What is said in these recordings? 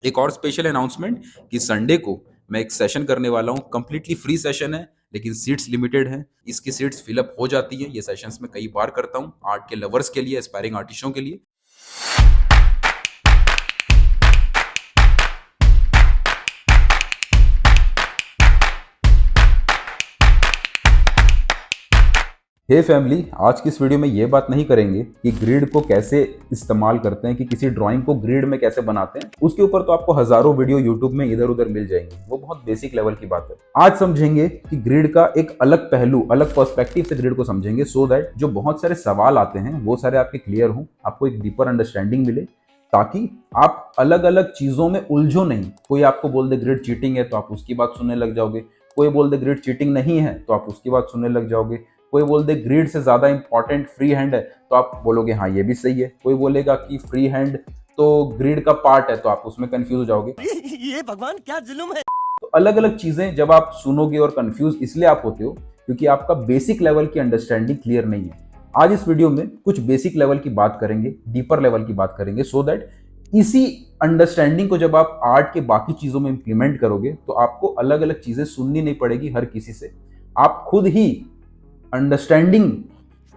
एक और special announcement कि संडे को मैं एक सेशन करने वाला हूँ। कंप्लीटली फ्री सेशन है, लेकिन सीट्स लिमिटेड हैं। इसकी सीट्स फिलअप हो जाती हैं। ये सेशंस मैं कई बार करता हूँ आर्ट के लवर्स के लिए, एस्पायरिंग आर्टिस्टों के लिए। हे फैमिली, आज की इस वीडियो में ये बात नहीं करेंगे कि ग्रिड को कैसे इस्तेमाल करते हैं, कि किसी ड्राइंग को ग्रिड में कैसे बनाते हैं। उसके ऊपर तो आपको हजारों वीडियो यूट्यूब में इधर उधर मिल जाएंगे, वो बहुत बेसिक लेवल की बात है। आज समझेंगे कि ग्रिड का एक अलग पहलू, अलग पर्सपेक्टिव से ग्रिड को समझेंगे, सो दैट जो बहुत सारे सवाल आते हैं वो सारे आपके क्लियर हों, आपको एक डीपर अंडरस्टैंडिंग मिले, ताकि आप अलग अलग चीजों में उलझो नहीं। कोई आपको बोल दे ग्रिड चीटिंग है तो आप उसकी बात सुनने लग जाओगे, कोई बोल दे ग्रिड चीटिंग नहीं है तो आप उसकी बात सुनने लग जाओगे, कोई बोल दे ग्रिड से ज्यादा इंपॉर्टेंट फ्री हैंड है तो आप बोलोगे हाँ ये भी सही है, कोई बोलेगा कि फ्री हैंड तो ग्रिड का पार्ट है तो आप उसमें कंफ्यूज हो जाओगे। ये भगवान क्या जुल्म है। तो अलग अलग चीजें जब आप सुनोगे और कंफ्यूज इसलिए आप होते हो क्योंकि आपका बेसिक लेवल की अंडरस्टैंडिंग क्लियर नहीं है। आज इस वीडियो में कुछ बेसिक लेवल की बात करेंगे, डीपर लेवल की बात करेंगे, सो दैट इसी अंडरस्टैंडिंग को जब आप आर्ट के बाकी चीजों में इंप्लीमेंट करोगे तो आपको अलग अलग चीजें सुननी नहीं पड़ेगी हर किसी से। आप खुद ही अंडरस्टैंडिंग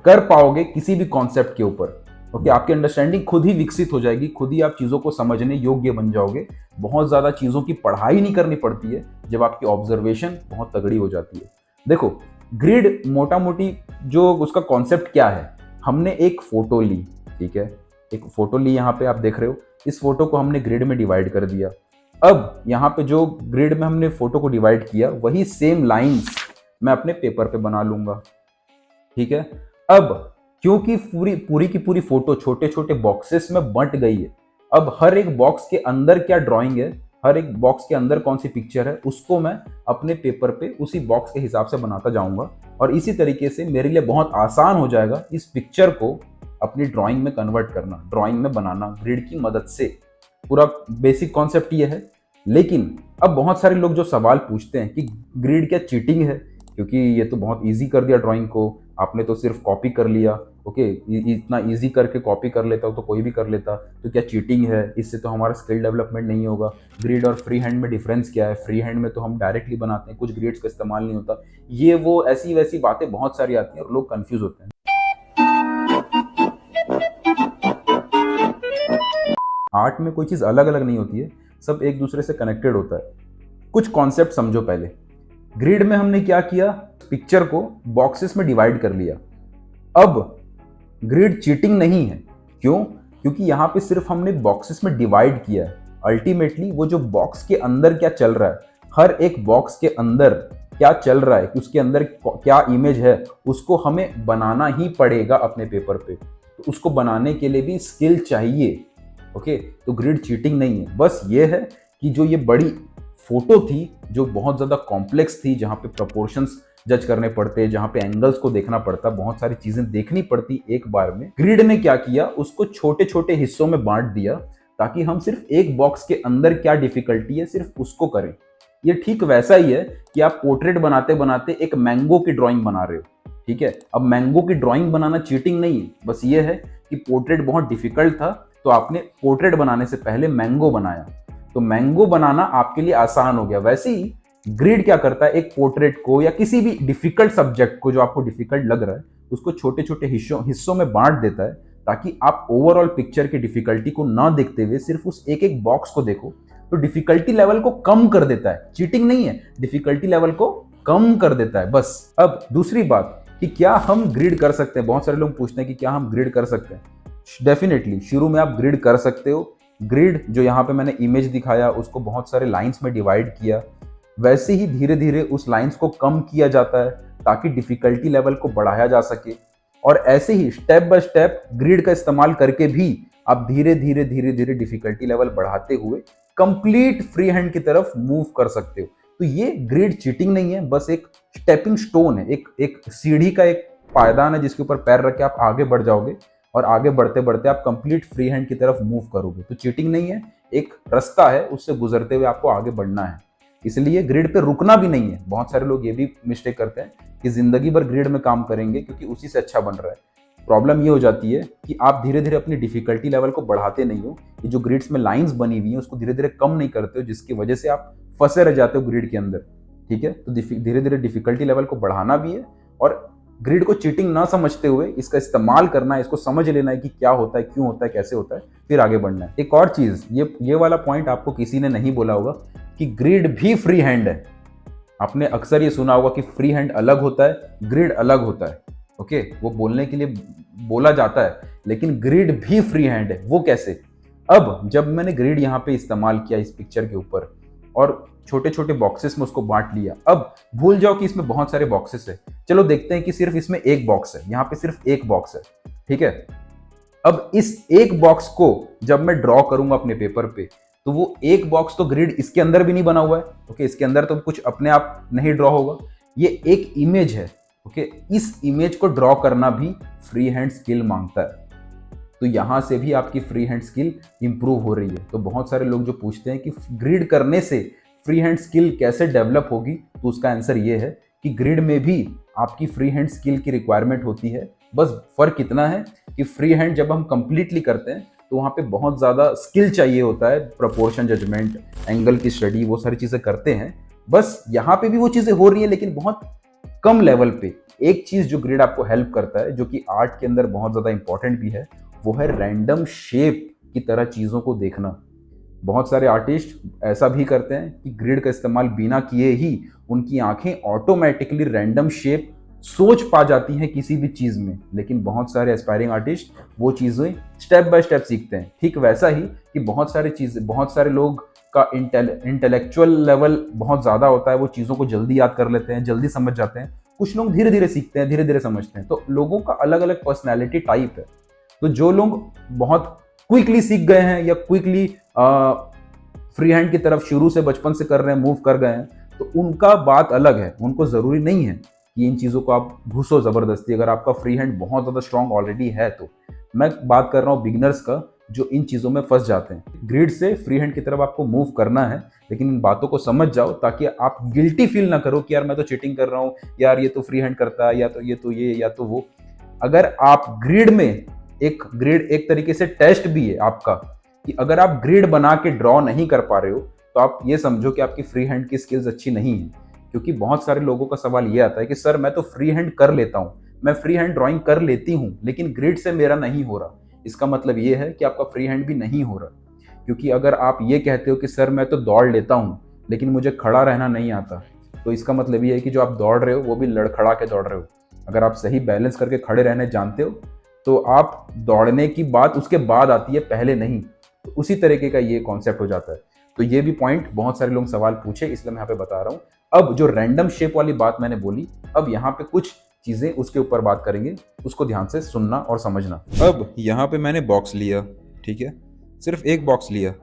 कर पाओगे किसी भी कॉन्सेप्ट के ऊपर। ओके, आपकी अंडरस्टैंडिंग खुद ही विकसित हो जाएगी, खुद ही आप चीजों को समझने योग्य बन जाओगे। बहुत ज्यादा चीजों की पढ़ाई नहीं करनी पड़ती है जब आपकी ऑब्जर्वेशन बहुत तगड़ी हो जाती है। देखो, ग्रिड मोटा मोटी जो उसका कॉन्सेप्ट क्या है, हमने एक फोटो ली, ठीक है, एक फोटो ली, यहाँ पे आप देख रहे हो। इस फोटो को हमने ग्रिड में डिवाइड कर दिया। अब यहाँ पे जो ग्रिड में हमने फोटो को डिवाइड किया वही सेम लाइंस मैं अपने पेपर पे बना लूंगा, ठीक है। अब क्योंकि पूरी पूरी की पूरी फोटो छोटे छोटे बॉक्सेस में बंट गई है, अब हर एक बॉक्स के अंदर क्या ड्राइंग है, हर एक बॉक्स के अंदर कौन सी पिक्चर है, उसको मैं अपने पेपर पे उसी बॉक्स के हिसाब से बनाता जाऊंगा। और इसी तरीके से मेरे लिए बहुत आसान हो जाएगा इस पिक्चर को अपनी ड्राइंग में कन्वर्ट करना, ड्राइंग में बनाना ग्रिड की मदद से। पूरा बेसिक कॉन्सेप्ट ये है। लेकिन अब बहुत सारे लोग जो सवाल पूछते हैं कि ग्रिड क्या चीटिंग है, क्योंकि ये तो बहुत इजी कर दिया ड्राइंग को, आपने तो सिर्फ कॉपी कर लिया। ओके, इतना इजी करके कॉपी कर लेता हो तो कोई भी कर लेता, तो क्या चीटिंग है, इससे तो हमारा स्किल डेवलपमेंट नहीं होगा। ग्रिड और फ्री हैंड में डिफरेंस क्या है, फ्री हैंड में तो हम डायरेक्टली बनाते हैं, कुछ ग्रिड्स का इस्तेमाल नहीं होता। ये वो ऐसी वैसी बातें बहुत सारी आती हैं और लोग कंफ्यूज होते हैं। आर्ट में कोई चीज अलग अलग नहीं होती है, सब एक दूसरे से कनेक्टेड होता है। कुछ कॉन्सेप्ट समझो पहले। ग्रिड में हमने क्या किया, पिक्चर को बॉक्सेस में डिवाइड कर लिया। अब ग्रिड चीटिंग नहीं है, क्यों? क्योंकि यहां पे सिर्फ हमने बॉक्सेस में डिवाइड किया है। अल्टीमेटली वो जो बॉक्स के अंदर क्या चल रहा है, हर एक बॉक्स के अंदर क्या चल रहा है, उसके अंदर क्या इमेज है, उसको हमें बनाना ही पड़ेगा अपने पेपर पे। तो उसको बनाने के लिए भी स्किल चाहिए। ओके, तो ग्रिड चीटिंग नहीं है। बस ये है कि जो ये बड़ी फोटो थी जो बहुत ज्यादा कॉम्प्लेक्स थी, जहां पे प्रोपोर्शंस जज करने पड़ते, जहां पे एंगल्स को देखना पड़ता, बहुत सारी चीजें देखनी पड़ती एक बार में, ग्रिड ने क्या किया, उसको छोटे छोटे हिस्सों में बांट दिया ताकि हम सिर्फ एक बॉक्स के अंदर क्या डिफिकल्टी है सिर्फ उसको करें। ये ठीक वैसा ही है कि आप पोर्ट्रेट बनाते बनाते एक मैंगो की ड्राइंग बना रहे हो, ठीक है। अब मैंगो की ड्राइंग बनाना चीटिंग नहीं है, बस ये है कि पोर्ट्रेट बहुत डिफिकल्ट था तो आपने पोर्ट्रेट बनाने से पहले मैंगो बनाया, तो मैंगो बनाना आपके लिए आसान हो गया। वैसे ही ग्रिड क्या करता है, एक पोर्ट्रेट को या किसी भी डिफिकल्ट सब्जेक्ट को जो आपको डिफिकल्ट लग रहा है उसको छोटे छोटे हिस्सों में बांट देता है ताकि आप ओवरऑल पिक्चर की डिफिकल्टी को ना देखते हुए सिर्फ उस एक एक बॉक्स को देखो। तो डिफिकल्टी लेवल को कम कर देता है, चीटिंग नहीं है, डिफिकल्टी लेवल को कम कर देता है बस। अब दूसरी बात कि क्या हम ग्रिड कर सकते हैं, बहुत सारे लोग पूछते हैं कि क्या हम ग्रिड कर सकते हैं। डेफिनेटली शुरू में आप ग्रिड कर सकते हो। ग्रिड जो यहाँ पे मैंने इमेज दिखाया उसको बहुत सारे लाइंस में डिवाइड किया, वैसे ही धीरे धीरे उस लाइंस को कम किया जाता है ताकि डिफिकल्टी लेवल को बढ़ाया जा सके। और ऐसे ही स्टेप बाय स्टेप ग्रिड का इस्तेमाल करके भी आप धीरे धीरे धीरे धीरे डिफिकल्टी लेवल बढ़ाते हुए कंप्लीट फ्री हैंड की तरफ मूव कर सकते हो। तो ये ग्रिड चीटिंग नहीं है, बस एक स्टेपिंग स्टोन है, एक सीढ़ी का एक पायदान है जिसके ऊपर पैर रख के आप आगे बढ़ जाओगे और आगे बढ़ते बढ़ते आप कंप्लीट फ्री हैंड की तरफ मूव करोगे। तो चीटिंग नहीं है, एक रास्ता है, उससे गुजरते हुए आपको आगे बढ़ना है। इसलिए ग्रिड पे रुकना भी नहीं है। बहुत सारे लोग ये भी मिस्टेक करते हैं कि जिंदगी भर ग्रिड में काम करेंगे क्योंकि उसी से अच्छा बन रहा है। प्रॉब्लम ये हो जाती है कि आप धीरे धीरे अपनी डिफिकल्टी लेवल को बढ़ाते नहीं हो। ये जो ग्रिड्स में लाइंस बनी हुई हैं उसको धीरे धीरे कम नहीं करते हो, जिसकी वजह से आप फंसे रह जाते हो ग्रिड के अंदर। ठीक है, तो धीरे धीरे डिफिकल्टी लेवल को बढ़ाना भी है और ग्रिड को चीटिंग ना समझते हुए इसका इस्तेमाल करना है, इसको समझ लेना है कि क्या होता है, क्यों होता है, कैसे होता है, फिर आगे बढ़ना है। एक और चीज, ये वाला पॉइंट आपको किसी ने नहीं बोला होगा कि ग्रिड भी फ्री हैंड है। आपने अक्सर ये सुना होगा कि फ्री हैंड अलग होता है, ग्रिड अलग होता है। ओके, वो बोलने के लिए बोला जाता है, लेकिन ग्रिड भी फ्री हैंड है। वो कैसे? अब जब मैंने ग्रिड यहाँ पे इस्तेमाल किया इस पिक्चर के ऊपर और छोटे छोटे बॉक्सेस में उसको बांट लिया, अब भूल जाओ कि इसमें बहुत सारे बॉक्सेस है। चलो देखते हैं कि सिर्फ इसमें एक बॉक्स है, यहाँ पे सिर्फ एक बॉक्स है। ठीक है, अब इस एक बॉक्स को जब मैं ड्रॉ करूंगा अपने पेपर पे, तो वो एक बॉक्स तो ग्रिड इसके अंदर भी नहीं बना हुआ है। ओके, इसके अंदर तो कुछ अपने आप नहीं ड्रॉ होगा, ये एक इमेज है। ओके, इस इमेज को ड्रॉ करना भी फ्री हैंड स्किल मांगता है। तो यहां से भी आपकी फ्री हैंड स्किल इंप्रूव हो रही है। तो बहुत सारे लोग जो पूछते हैं कि ग्रिड करने से फ्री हैंड स्किल कैसे डेवलप होगी, तो उसका आंसर ये है कि ग्रिड में भी आपकी फ्री हैंड स्किल की रिक्वायरमेंट होती है। बस फर्क इतना है कि फ्री हैंड जब हम कंप्लीटली करते हैं तो वहाँ पे बहुत ज़्यादा स्किल चाहिए होता है, प्रोपोर्शन जजमेंट, एंगल की स्टडी, वो सारी चीज़ें करते हैं। बस यहाँ पे भी वो चीज़ें हो रही हैं, लेकिन बहुत कम लेवल पे। एक चीज़ जो ग्रिड आपको हेल्प करता है, जो कि आर्ट के अंदर बहुत ज़्यादा इंपॉर्टेंट भी है, वो है रैंडम शेप की तरह चीज़ों को देखना। बहुत सारे आर्टिस्ट ऐसा भी करते हैं कि ग्रिड का इस्तेमाल बिना किए ही उनकी आंखें ऑटोमेटिकली रैंडम शेप सोच पा जाती हैं किसी भी चीज़ में। लेकिन बहुत सारे एस्पायरिंग आर्टिस्ट वो चीज़ें स्टेप बाय स्टेप सीखते हैं। ठीक वैसा ही कि बहुत सारे लोग का इंटेलेक्चुअल लेवल बहुत ज़्यादा होता है, वो चीज़ों को जल्दी याद कर लेते हैं, जल्दी समझ जाते हैं। कुछ लोग धीरे धीरे सीखते हैं, धीरे धीरे समझते हैं। तो लोगों का अलग अलग पर्सनैलिटी टाइप है। तो जो लोग बहुत क्विकली सीख गए हैं या क्विकली फ्री हैंड की तरफ शुरू से बचपन से कर रहे हैं, मूव कर गए हैं, तो उनका बात अलग है। उनको ज़रूरी नहीं है कि इन चीज़ों को आप घुसो ज़बरदस्ती। अगर आपका फ्री हैंड बहुत ज़्यादा स्ट्रांग ऑलरेडी है, तो मैं बात कर रहा हूँ बिगिनर्स का, जो इन चीज़ों में फंस जाते हैं। ग्रिड से फ्री हैंड की तरफ आपको मूव करना है, लेकिन इन बातों को समझ जाओ ताकि आप गिल्टी फील ना करो कि यार मैं तो चीटिंग कर रहा हूँ, यार ये तो फ्री हैंड करता है, या तो ये या तो वो। अगर आप ग्रिड में ग्रिड एक तरीके से टेस्ट भी है आपका, कि अगर आप ग्रिड बना के ड्रॉ नहीं कर पा रहे हो, तो आप ये समझो कि आपकी फ्री हैंड की स्किल्स अच्छी नहीं है। क्योंकि बहुत सारे लोगों का सवाल ये आता है कि सर मैं तो फ्री हैंड कर लेता हूँ, मैं फ्री हैंड ड्राइंग कर लेती हूँ, लेकिन ग्रिड से मेरा नहीं हो रहा। इसका मतलब ये है कि आपका फ्री हैंड भी नहीं हो रहा। क्योंकि अगर आप ये कहते हो कि सर मैं तो दौड़ लेता हूँ लेकिन मुझे खड़ा रहना नहीं आता, तो इसका मतलब ये है कि जो आप दौड़ रहे हो वो भी लड़खड़ा के दौड़ रहे हो। अगर आप सही बैलेंस करके खड़े रहने जानते हो, तो आप दौड़ने की बात उसके बाद आती है, पहले नहीं। तो उसी तरीके का ये कॉन्सेप्ट हो जाता है। तो ये भी पॉइंट बहुत सारे लोग सवाल पूछे, इसलिए मैं यहाँ पे बता रहा हूँ। अब जो रैंडम शेप वाली बात मैंने बोली, अब यहाँ पे कुछ चीज़ें उसके ऊपर बात करेंगे, उसको ध्यान से सुनना और समझना। अब यहाँ पे मैंने बॉक्स लिया, ठीक है, सिर्फ एक बॉक्स लिया।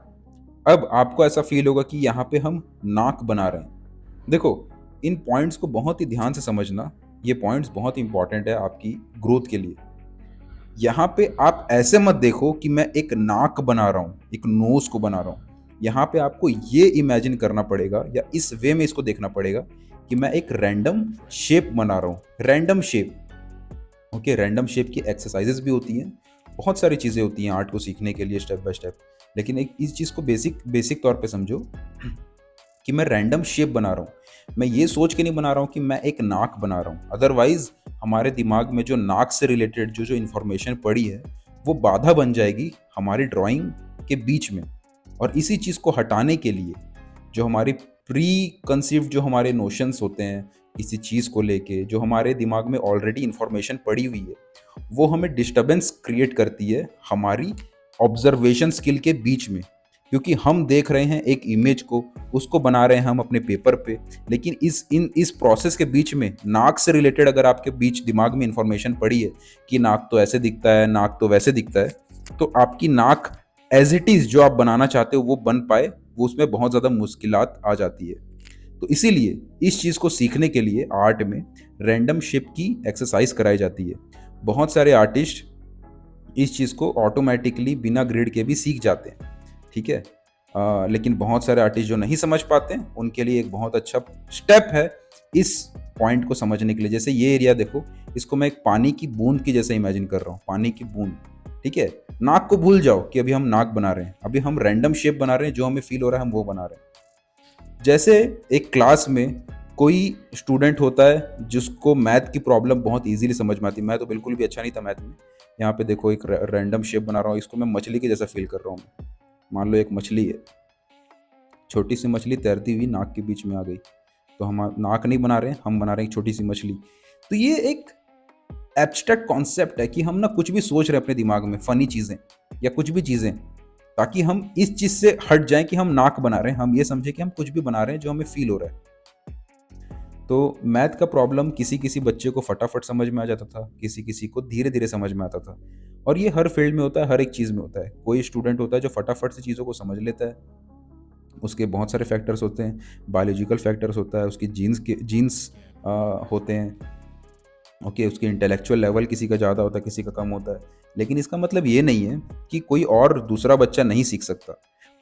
अब आपको ऐसा फील होगा कि यहाँ पे हम नाक बना रहे हैं। देखो, इन पॉइंट्स को बहुत ही ध्यान से समझना, ये पॉइंट्स बहुत इंपॉर्टेंट है आपकी ग्रोथ के लिए। यहाँ पे आप ऐसे मत देखो कि मैं एक नाक बना रहा हूँ, एक नोज को बना रहा हूँ। यहाँ पे आपको ये इमेजिन करना पड़ेगा, या इस वे में इसको देखना पड़ेगा कि मैं एक रैंडम शेप बना रहा हूँ। Random shape, okay, random shape की एक्सरसाइजेस भी होती हैं, बहुत सारी चीज़ें होती हैं आर्ट को सीखने के लिए स्टेप बाय स्टेप। लेकिन एक इस चीज़ को बेसिक तौर पे समझो कि मैं रैंडम शेप बना रहा हूँ। मैं ये सोच के नहीं बना रहा हूँ कि मैं एक नाक बना रहा हूँ। अदरवाइज हमारे दिमाग में जो नाक से रिलेटेड जो इन्फॉर्मेशन पड़ी है, वो बाधा बन जाएगी हमारी ड्राइंग के बीच में। और इसी चीज़ को हटाने के लिए जो हमारी प्री कंसीव्ड जो हमारे नोशंस होते हैं किसी चीज़ को लेके, जो हमारे दिमाग में ऑलरेडी इन्फॉर्मेशन पड़ी हुई है, वो हमें डिस्टर्बेंस क्रिएट करती है हमारी ऑब्जर्वेशन स्किल के बीच में। क्योंकि हम देख रहे हैं एक इमेज को, उसको बना रहे हैं हम अपने पेपर पे, लेकिन इस प्रोसेस के बीच में नाक से रिलेटेड अगर आपके बीच दिमाग में इंफॉर्मेशन पड़ी है कि नाक तो ऐसे दिखता है, नाक तो वैसे दिखता है, तो आपकी नाक एज इट इज़ जो आप बनाना चाहते हो वो बन पाए, वो उसमें बहुत ज़्यादा मुश्किलात आ जाती है। तो इसीलिए इस चीज़ को सीखने के लिए आर्ट में रैंडम शेप की एक्सरसाइज कराई जाती है। बहुत सारे आर्टिस्ट इस चीज़ को ऑटोमेटिकली बिना ग्रिड के भी सीख जाते हैं, ठीक है। लेकिन बहुत सारे आर्टिस्ट जो नहीं समझ पाते हैं, उनके लिए एक बहुत अच्छा स्टेप है इस पॉइंट को समझने के लिए। जैसे ये एरिया देखो, इसको मैं एक पानी की बूंद की जैसे इमेजिन कर रहा हूँ, पानी की बूंद, ठीक है। नाक को भूल जाओ कि अभी हम नाक बना रहे हैं, अभी हम रैंडम शेप बना रहे हैं, जो हमें फील हो रहा है हम वो बना रहे हैं। जैसे एक क्लास में कोई स्टूडेंट होता है जिसको मैथ की प्रॉब्लम बहुत इजीली समझ में आती है। मैं तो बिल्कुल भी अच्छा नहीं था मैथ में। यहाँ पे देखो एक रैंडम शेप बना रहा हूँ, इसको मैं मछली के जैसा फील कर रहा हूँ। मान लो एक मछली है, छोटी सी मछली तैरती हुई नाक के बीच में आ गई, तो हम नाक नहीं बना रहे हैं, हम बना रहे हैं एक छोटी सी मछली। तो ये एक एब्स्ट्रैक्ट कॉन्सेप्ट है कि हम ना कुछ भी सोच रहे हैं अपने दिमाग में, फनी चीज़ें या कुछ भी चीज़ें, ताकि हम इस चीज़ से हट जाएं कि हम नाक बना रहे हैं, हम ये समझे कि हम कुछ भी बना रहे हैं जो हमें फील हो रहा है। तो मैथ का प्रॉब्लम किसी किसी बच्चे को फटाफट समझ में आ जाता था, किसी किसी को धीरे धीरे समझ में आता था। और ये हर फील्ड में होता है, हर एक चीज़ में होता है। कोई स्टूडेंट होता है जो फटाफट से चीज़ों को समझ लेता है, उसके बहुत सारे फैक्टर्स होते हैं, बायोलॉजिकल फैक्टर्स होता है, उसकी जीन्स होते हैं, ओके, उसकी इंटेलेक्चुअल लेवल किसी का ज़्यादा होता है, किसी का कम होता है। लेकिन इसका मतलब ये नहीं है कि कोई और दूसरा बच्चा नहीं सीख सकता।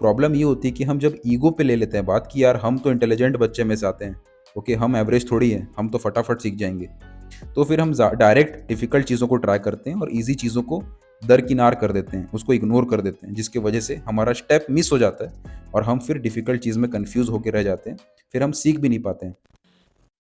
प्रॉब्लम ये होती है कि हम जब ईगो पे ले लेते हैं बात कि यार हम तो इंटेलिजेंट बच्चे में से आते हैं, ओके, हम एवरेज थोड़ी हैं, हम तो फटाफट सीख जाएंगे। तो फिर हम डायरेक्ट डिफ़िकल्ट चीज़ों को ट्राई करते हैं और ईजी चीज़ों को दरकिनार कर देते हैं, उसको इग्नोर कर देते हैं, जिसकी वजह से हमारा स्टेप मिस हो जाता है और हम फिर डिफ़िकल्ट चीज़ में कन्फ्यूज़ होकर रह जाते हैं, फिर हम सीख भी नहीं पाते हैं।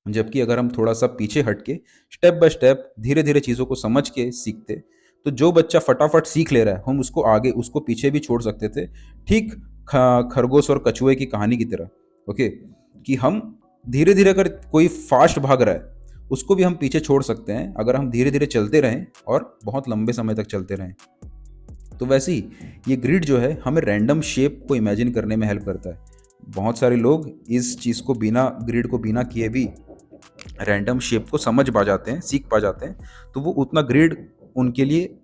जबकि अगर हम थोड़ा सा पीछे हट के स्टेप बाय स्टेप धीरे धीरे चीज़ों को समझ के सीखते, तो जो बच्चा फटाफट सीख ले रहा है हम उसको आगे, उसको पीछे भी छोड़ सकते थे। ठीक खरगोश और कछुए की कहानी की तरह, ओके, कि हम धीरे धीरे, अगर कोई फास्ट भाग रहा है उसको भी हम पीछे छोड़ सकते हैं अगर हम धीरे धीरे चलते रहें और बहुत लंबे समय तक चलते रहें। तो वैसे ही ये ग्रिड जो है हमें रैंडम शेप को इमेजिन करने में हेल्प करता है। बहुत सारे लोग इस चीज़ को बिना ग्रिड को बिना किए भी रैंडम शेप को समझ पा जाते हैं, सीख पा जाते हैं, तो वो उतना ग्रिड उनके लिए,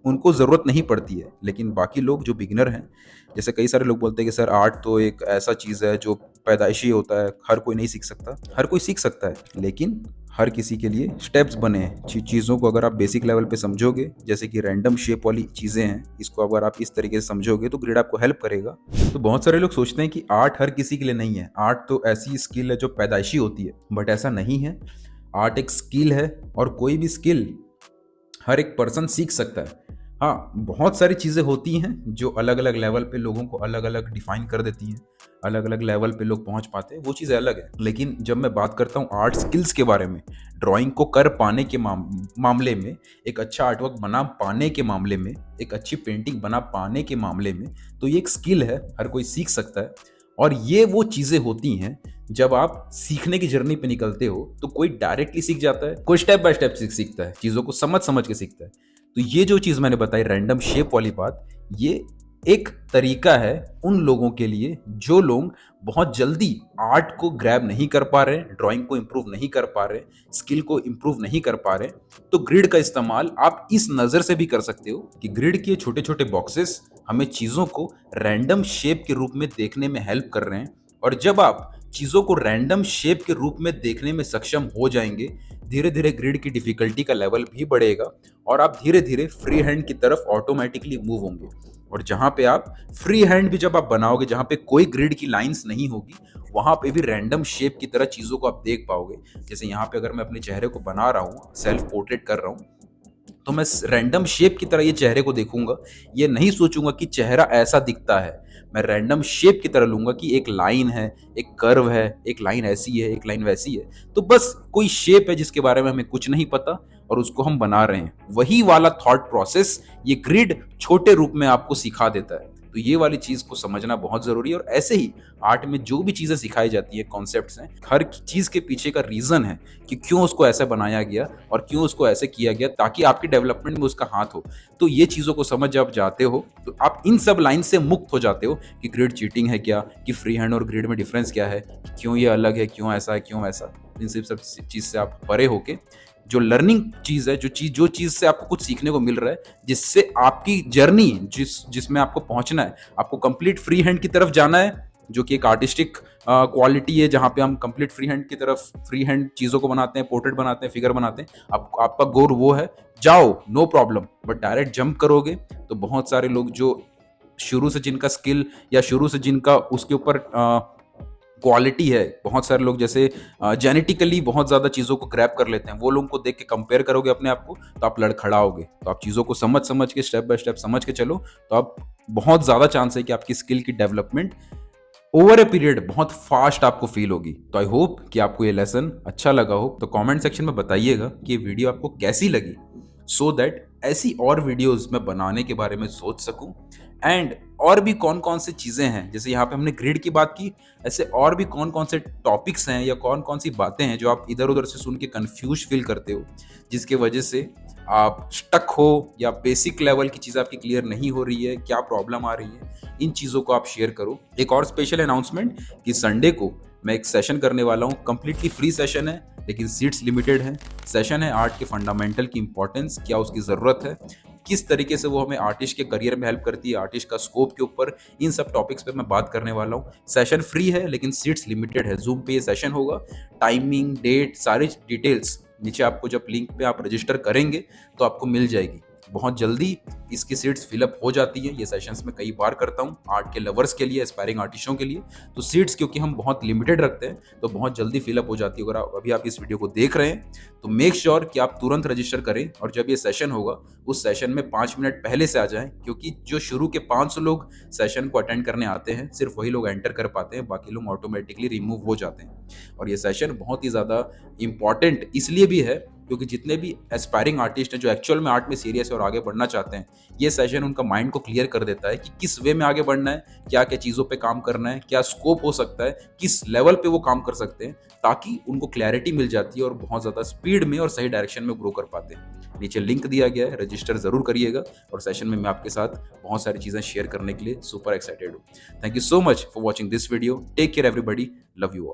उनको ज़रूरत नहीं पड़ती है। लेकिन बाकी लोग जो बिगिनर हैं, जैसे कई सारे लोग बोलते हैं कि सर आर्ट तो एक ऐसा चीज़ है जो पैदाइशी होता है, हर कोई नहीं सीख सकता। हर कोई सीख सकता है, लेकिन हर किसी के लिए स्टेप्स बने हैं। चीज़ों को अगर आप बेसिक लेवल पे समझोगे, जैसे कि रैंडम शेप वाली चीज़ें हैं, इसको अगर आप इस तरीके से समझोगे तो ग्रिड आपको हेल्प करेगा। तो बहुत सारे लोग सोचते हैं कि आर्ट हर किसी के लिए नहीं है, आर्ट तो ऐसी स्किल है जो पैदाइशी होती है, बट ऐसा नहीं है। आर्ट एक स्किल है और कोई भी स्किल हर एक पर्सन सीख सकता है। हाँ, बहुत सारी चीज़ें होती हैं जो अलग अलग लेवल पे लोगों को अलग अलग डिफाइन कर देती हैं, अलग अलग लेवल पे लोग पहुंच पाते हैं, वो चीज़ें अलग है। लेकिन जब मैं बात करता हूँ आर्ट स्किल्स के बारे में, ड्राइंग को कर पाने के मामले में, एक अच्छा आर्टवर्क बना पाने के मामले में, एक अच्छी पेंटिंग बना पाने के मामले में, तो ये एक स्किल है, हर कोई सीख सकता है। और ये वो चीज़ें होती हैं जब आप सीखने की जर्नी पे निकलते हो, तो कोई डायरेक्टली सीख जाता है, कोई स्टेप बाय स्टेप सीखता है, चीज़ों को समझ समझ के सीखता है। तो ये जो चीज़ मैंने बताई रैंडम शेप वाली बात, ये एक तरीका है उन लोगों के लिए जो लोग बहुत जल्दी आर्ट को ग्रैब नहीं कर पा रहे, ड्राइंग को इम्प्रूव नहीं कर पा रहे, स्किल को इम्प्रूव नहीं कर पा रहे। तो ग्रिड का इस्तेमाल आप इस नज़र से भी कर सकते हो कि ग्रिड के छोटे छोटे बॉक्सेस हमें चीज़ों को रैंडम शेप के रूप में देखने में हेल्प कर रहे हैं। और जब आप चीज़ों को रैंडम शेप के रूप में देखने में सक्षम हो जाएंगे, धीरे धीरे ग्रिड की डिफिकल्टी का लेवल भी बढ़ेगा और आप धीरे धीरे फ्री हैंड की तरफ ऑटोमेटिकली मूव होंगे। और जहां पे आप फ्री हैंड भी जब आप बनाओगे, जहां पे कोई ग्रिड की लाइंस नहीं होगी, वहां पे भी रैंडम शेप की तरह चीज़ों को आप देख पाओगे। जैसे यहाँ पे अगर मैं अपने चेहरे को बना रहा हूँ, सेल्फ पोर्ट्रेट कर रहा हूँ, तो मैं रैंडम शेप की तरह ये चेहरे को देखूंगा, ये नहीं सोचूंगा कि चेहरा ऐसा दिखता है। मैं रैंडम शेप की तरह लूंगा कि एक लाइन है, एक कर्व है, एक लाइन ऐसी है, एक लाइन वैसी है, तो बस कोई शेप है जिसके बारे में हमें कुछ नहीं पता और उसको हम बना रहे हैं। वही वाला थॉट प्रोसेस ये ग्रिड छोटे रूप में आपको सिखा देता है। तो ये वाली चीज को समझना बहुत जरूरी है। और ऐसे ही आर्ट में जो भी चीजें सिखाई जाती है, कॉन्सेप्ट्स हैं, हर चीज के पीछे का रीजन है कि क्यों उसको ऐसे बनाया गया और क्यों उसको ऐसे किया गया, ताकि आपकी डेवलपमेंट में उसका हाथ हो। तो ये चीजों को समझ जब जाते हो तो आप इन सब लाइन से मुक्त हो जाते हो कि ग्रिड चीटिंग है क्या, कि फ्री हैंड और ग्रिड में डिफरेंस क्या है, क्यों ये अलग है, क्यों ऐसा है, क्यों वैसा। इन सब चीज से आप परे होके जो लर्निंग चीज है, जो चीज से आपको कुछ सीखने को मिल रहा है, जिससे आपकी जर्नी जिसमें आपको पहुंचना है, आपको कंप्लीट फ्री हैंड की तरफ जाना है, जो कि एक आर्टिस्टिक क्वालिटी है, जहां पे हम कंप्लीट फ्री हैंड की तरफ, फ्री हैंड चीजों को बनाते हैं, पोर्ट्रेट बनाते हैं, फिगर बनाते हैं। आपका गोल वो है, जाओ, no problem. But direct jump करोगे तो बहुत सारे लोग जो शुरू से जिनका स्किल या शुरू से जिनका उसके ऊपर क्वालिटी है। बहुत सारे लोग जैसे जेनेटिकली बहुत ज़्यादा चीज़ों को ग्रैब कर लेते हैं, वो लोगों को देख के कंपेयर करोगे अपने आप को तो आप लड़खड़ाओगे। तो आप चीज़ों को समझ समझ के स्टेप बाय स्टेप समझ के चलो, तो आप बहुत ज़्यादा चांस है कि आपकी स्किल की डेवलपमेंट ओवर ए पीरियड बहुत फास्ट आपको फील होगी। तो आई होप कि आपको ये लेसन अच्छा लगा हो। तो कमेंट सेक्शन में बताइएगा कि ये वीडियो आपको कैसी लगी, सो दैट ऐसी और वीडियोस मैं बनाने के बारे में सोच सकूं। एंड और भी कौन कौन सी चीज़ें हैं, जैसे यहाँ पे हमने ग्रिड की बात की, ऐसे और भी कौन कौन से टॉपिक्स हैं या कौन कौन सी बातें हैं जो आप इधर उधर से सुन के कन्फ्यूज फील करते हो, जिसके वजह से आप स्टक हो या बेसिक लेवल की चीज़ आपकी क्लियर नहीं हो रही है, क्या प्रॉब्लम आ रही है, इन चीज़ों को आप शेयर करो। एक और स्पेशल अनाउंसमेंट कि संडे को मैं एक सेशन करने वाला हूँ, कंप्लीटली फ्री सेशन है लेकिन सीट्स लिमिटेड है। सेशन है आर्ट के फंडामेंटल की इंपॉर्टेंस, क्या उसकी ज़रूरत है, किस तरीके से वो हमें आर्टिस्ट के करियर में हेल्प करती है, आर्टिस्ट का स्कोप के ऊपर, इन सब टॉपिक्स पे मैं बात करने वाला हूँ। सेशन फ्री है लेकिन सीट्स लिमिटेड है। जूम पे ये सेशन होगा, टाइमिंग, डेट, सारी डिटेल्स नीचे आपको जब लिंक पे आप रजिस्टर करेंगे तो आपको मिल जाएगी। बहुत जल्दी इसकी सीट्स फिलअप हो जाती है। ये सेशंस मैं कई बार करता हूँ आर्ट के लवर्स के लिए, एस्पायरिंग आर्टिस्टों के लिए। तो सीट्स क्योंकि हम बहुत लिमिटेड रखते हैं तो बहुत जल्दी फिलअप हो जाती है। अगर अभी आप इस वीडियो को देख रहे हैं तो मेक श्योर कि आप तुरंत रजिस्टर करें, और जब ये सेशन होगा उस सेशन में 5 मिनट पहले से आ जाएं, क्योंकि जो शुरू के 500 लोग सेशन को अटेंड करने आते हैं सिर्फ वही लोग एंटर कर पाते हैं, बाकी लोग ऑटोमेटिकली रिमूव हो जाते हैं। और ये सेशन बहुत ही ज़्यादा इंपॉर्टेंट इसलिए भी है क्योंकि जितने भी एस्पायरिंग आर्टिस्ट हैं जो एक्चुअल में आर्ट में सीरियस है और आगे बढ़ना चाहते हैं, ये सेशन उनका माइंड को क्लियर कर देता है कि किस वे में आगे बढ़ना है, क्या क्या चीज़ों पे काम करना है, क्या स्कोप हो सकता है, किस लेवल पे वो काम कर सकते हैं, ताकि उनको क्लैरिटी मिल जाती है और बहुत ज़्यादा स्पीड में और सही डायरेक्शन में ग्रो कर पाते हैं। नीचे लिंक दिया गया है, रजिस्टर ज़रूर करिएगा। और सेशन में मैं आपके साथ बहुत सारी चीज़ें शेयर करने के लिए सुपर एक्साइटेड हूँ। Thank you so much for watching this video. Take care everybody, love you all.